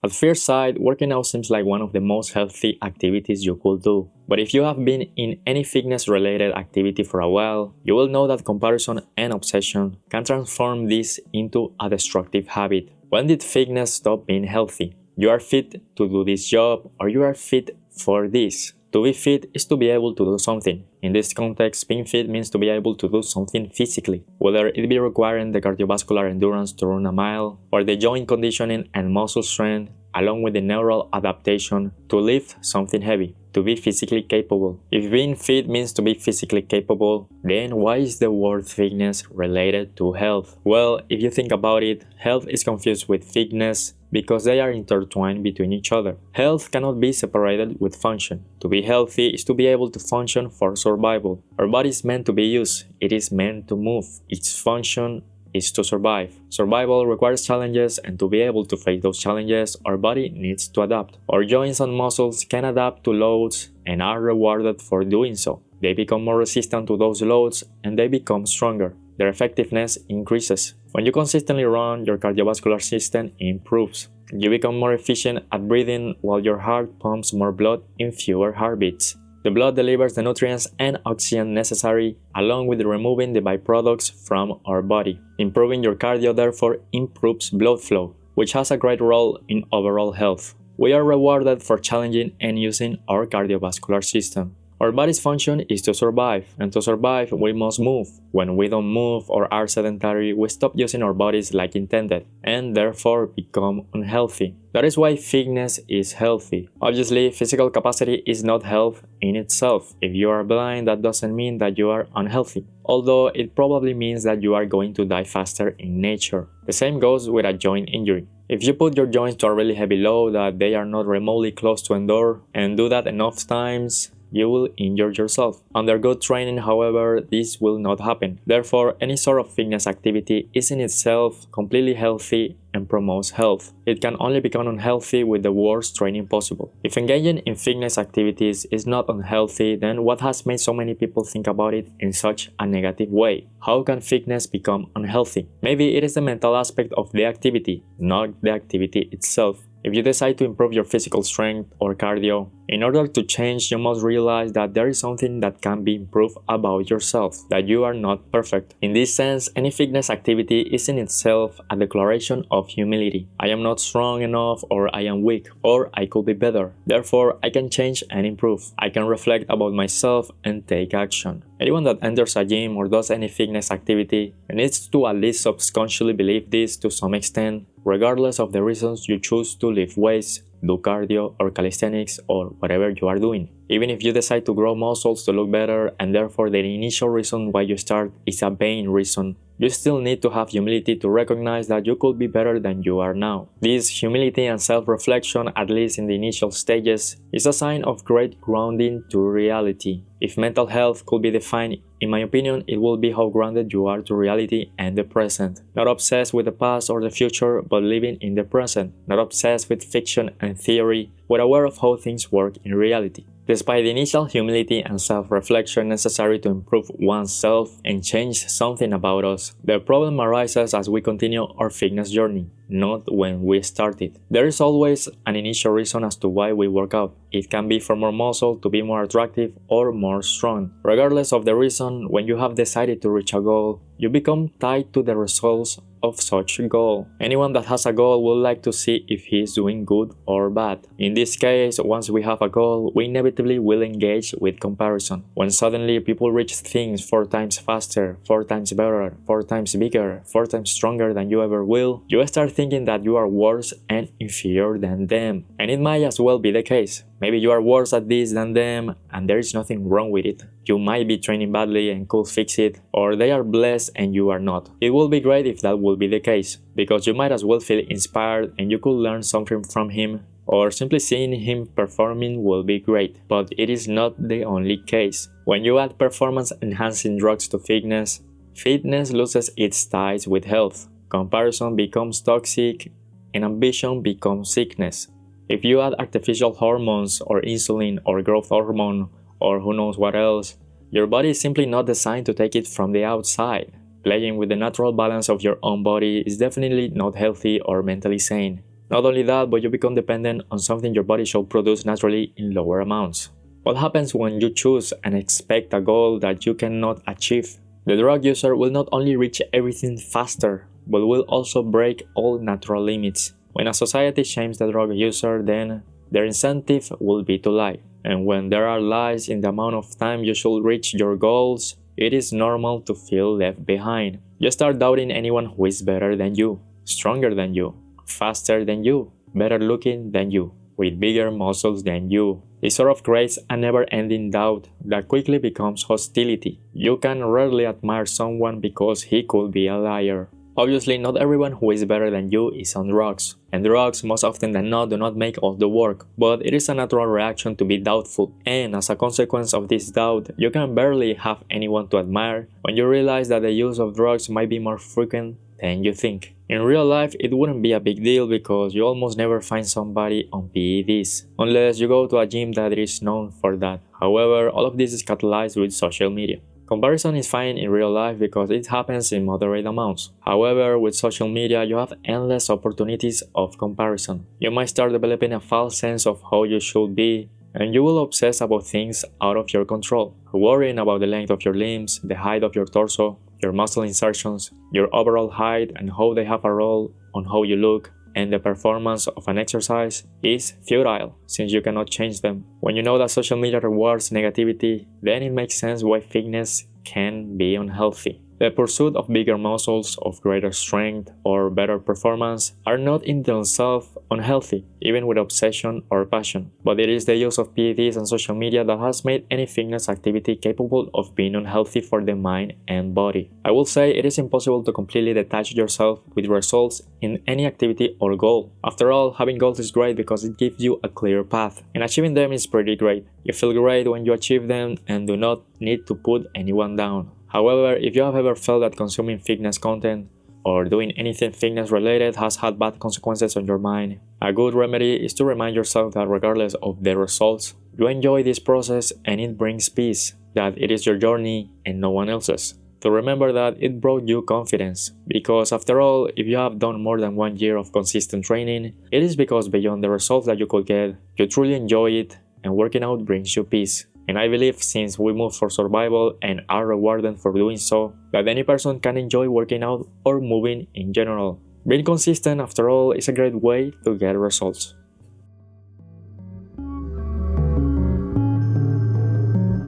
At first sight, working out seems like one of the most healthy activities you could do. But if you have been in any fitness-related activity for a while, you will know that comparison and obsession can transform this into a destructive habit. When did fitness stop being healthy? You are fit to do this job, or you are fit for this. To be fit is to be able to do something. In this context, being fit means to be able to do something physically, whether it be requiring the cardiovascular endurance to run a mile, or the joint conditioning and muscle strength, along with the neural adaptation to lift something heavy, to be physically capable. If being fit means to be physically capable, then why is the word fitness related to health? Well, if you think about it, health is confused with fitness because they are intertwined between each other. Health cannot be separated with function. To be healthy is to be able to function for survival. Our body is meant to be used, it is meant to move. Its function is to survive. Survival requires challenges, and to be able to face those challenges, our body needs to adapt. Our joints and muscles can adapt to loads and are rewarded for doing so. They become more resistant to those loads and they become stronger. Their effectiveness increases. When you consistently run, your cardiovascular system improves. You become more efficient at breathing while your heart pumps more blood in fewer heartbeats. The blood delivers the nutrients and oxygen necessary, along with removing the byproducts from our body. Improving your cardio therefore improves blood flow, which has a great role in overall health. We are rewarded for challenging and using our cardiovascular system. Our body's function is to survive, and to survive we must move. When we don't move or are sedentary, we stop using our bodies like intended, and therefore become unhealthy. That is why fitness is healthy. Obviously, physical capacity is not health in itself. If you are blind, that doesn't mean that you are unhealthy, although it probably means that you are going to die faster in nature. The same goes with a joint injury. If you put your joints to a really heavy load that they are not remotely close to endure, and do that enough times, you will injure yourself. Under good training, however, this will not happen. Therefore, any sort of fitness activity is in itself completely healthy and promotes health. It can only become unhealthy with the worst training possible. If engaging in fitness activities is not unhealthy, then what has made so many people think about it in such a negative way? How can fitness become unhealthy? Maybe it is the mental aspect of the activity, not the activity itself. If you decide to improve your physical strength or cardio, in order to change, you must realize that there is something that can be improved about yourself, that you are not perfect. In this sense, any fitness activity is in itself a declaration of humility. I am not strong enough, or I am weak, or I could be better. Therefore, I can change and improve. I can reflect about myself and take action. Anyone that enters a gym or does any fitness activity needs to at least subconsciously believe this to some extent, regardless of the reasons you choose to lift weights, do cardio or calisthenics or whatever you are doing. Even if you decide to grow muscles to look better and therefore the initial reason why you start is a vain reason, you still need to have humility to recognize that you could be better than you are now. This humility and self-reflection, at least in the initial stages, is a sign of great grounding to reality. If mental health could be defined, in my opinion, it will be how grounded you are to reality and the present. Not obsessed with the past or the future, but living in the present. Not obsessed with fiction and theory, but aware of how things work in reality. Despite the initial humility and self-reflection necessary to improve oneself and change something about us, the problem arises as we continue our fitness journey, not when we start it. There is always an initial reason as to why we work out. It can be for more muscle, to be more attractive, or more strong. Regardless of the reason, when you have decided to reach a goal, you become tied to the results of such a goal. Anyone that has a goal would like to see if he is doing good or bad. In this case, once we have a goal, we inevitably will engage with comparison. When suddenly people reach things 4 times faster, 4 times better, 4 times bigger, 4 times stronger than you ever will, you start thinking that you are worse and inferior than them. And it might as well be the case. Maybe you are worse at this than them, and there is nothing wrong with it. You might be training badly and could fix it, or they are blessed and you are not. It will be great if that will be the case, because you might as well feel inspired and you could learn something from him, or simply seeing him performing will be great. But it is not the only case. When you add performance-enhancing drugs to fitness, fitness loses its ties with health. Comparison becomes toxic, and ambition becomes sickness. If you add artificial hormones or insulin or growth hormone or who knows what else, your body is simply not designed to take it from the outside. Playing with the natural balance of your own body is definitely not healthy or mentally sane. Not only that, but you become dependent on something your body should produce naturally in lower amounts. What happens when you choose and expect a goal that you cannot achieve? The drug user will not only reach everything faster, but will also break all natural limits. When a society shames the drug user, then their incentive will be to lie. And when there are lies in the amount of time you should reach your goals, it is normal to feel left behind. You start doubting anyone who is better than you, stronger than you, faster than you, better looking than you, with bigger muscles than you. This sort of creates a never-ending doubt that quickly becomes hostility. You can rarely admire someone because he could be a liar. Obviously, not everyone who is better than you is on drugs, and drugs most often than not do not make all the work, but it is a natural reaction to be doubtful, and as a consequence of this doubt, you can barely have anyone to admire when you realize that the use of drugs might be more frequent than you think. In real life, it wouldn't be a big deal because you almost never find somebody on PEDs, unless you go to a gym that is known for that. However, all of this is catalyzed with social media. Comparison is fine in real life because it happens in moderate amounts. However, with social media, you have endless opportunities of comparison. You might start developing a false sense of how you should be, and you will obsess about things out of your control, worrying about the length of your limbs, the height of your torso, your muscle insertions, your overall height, and how they have a role on how you look, and the performance of an exercise is futile since you cannot change them. When you know that social media rewards negativity, then it makes sense why fitness can be unhealthy. The pursuit of bigger muscles, of greater strength, or better performance are not in themselves unhealthy, even with obsession or passion, but it is the use of PEDs and social media that has made any fitness activity capable of being unhealthy for the mind and body. I will say it is impossible to completely detach yourself with results in any activity or goal. After all, having goals is great because it gives you a clear path, and achieving them is pretty great. You feel great when you achieve them and do not need to put anyone down. However, if you have ever felt that consuming fitness content or doing anything fitness related has had bad consequences on your mind, a good remedy is to remind yourself that regardless of the results, you enjoy this process and it brings peace, that it is your journey and no one else's. To remember that it brought you confidence, because after all, if you have done more than 1 year of consistent training, it is because beyond the results that you could get, you truly enjoy it and working out brings you peace. And I believe since we move for survival and are rewarded for doing so, that any person can enjoy working out or moving in general. Being consistent, after all, is a great way to get results.